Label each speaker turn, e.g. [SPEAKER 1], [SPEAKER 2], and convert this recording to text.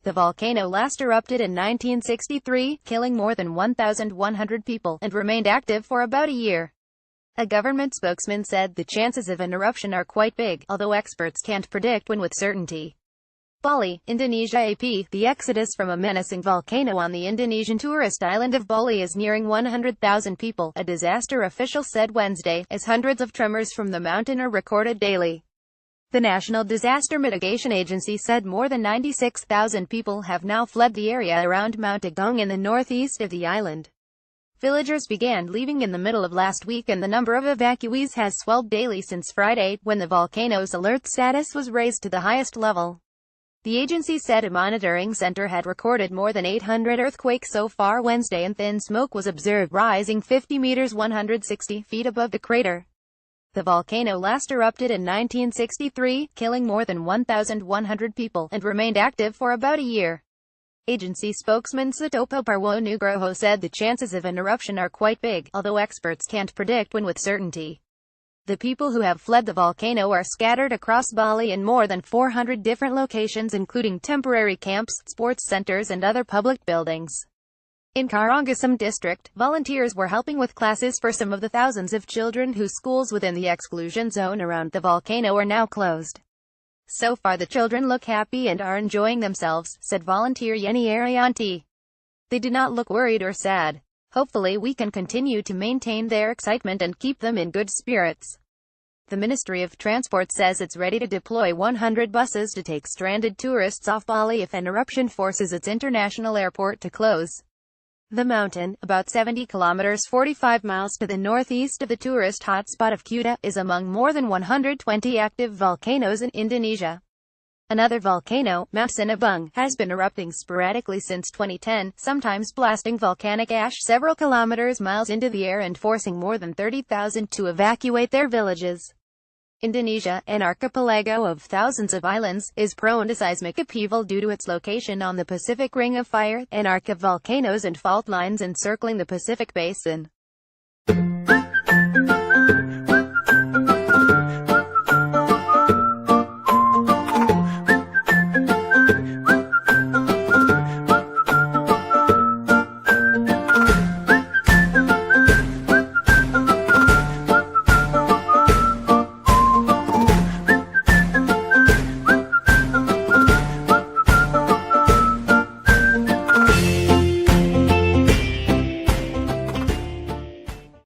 [SPEAKER 1] The volcano last erupted in 1963, killing more than 1,100 people, and remained active for about a year. A government spokesman said the chances of an eruption are quite big, although experts can't predict when with certainty. Bali, Indonesia. The exodus from a menacing volcano on the Indonesian tourist island of Bali is nearing 100,000 people, a disaster official said Wednesday, as hundreds of tremors from the mountain are recorded daily. The National Disaster Mitigation Agency said more than 96,000 people have now fled the area around Mount Agung in the northeast of the island. Villagers began leaving in the middle of last week, and the number of evacuees has swelled daily since Friday, when the volcano's alert status was raised to the highest level. The agency said a monitoring center had recorded more than 800 earthquakes so far Wednesday, and thin smoke was observed rising 50 meters 160 feet above the crater. The volcano last erupted in 1963, killing more than 1,100 people, and remained active for about a year. Agency spokesman Sutopo Purwo Nugroho said the chances of an eruption are quite big, although experts can't predict when with certainty. The people who have fled the volcano are scattered across Bali in more than 400 different locations, including temporary camps, sports centers and other public buildings. In Karangasem district, volunteers were helping with classes for some of the thousands of children whose schools within the exclusion zone around the volcano are now closed. So far the children look happy and are enjoying themselves, said volunteer Yeni Arianti. They do not look worried or sad. Hopefully we can continue to maintain their excitement and keep them in good spirits. The Ministry of Transport says it's ready to deploy 100 buses to take stranded tourists off Bali if an eruption forces its international airport to close. The mountain, about 70 kilometers 45 miles to the northeast of the tourist hotspot of Kuta, is among more than 120 active volcanoes in Indonesia. Another volcano, Mount Sinabung, has been erupting sporadically since 2010, sometimes blasting volcanic ash several miles into the air and forcing more than 30,000 to evacuate their villages. Indonesia, an archipelago of thousands of islands, is prone to seismic upheaval due to its location on the Pacific Ring of Fire, an arc of volcanoes and fault lines encircling the Pacific Basin.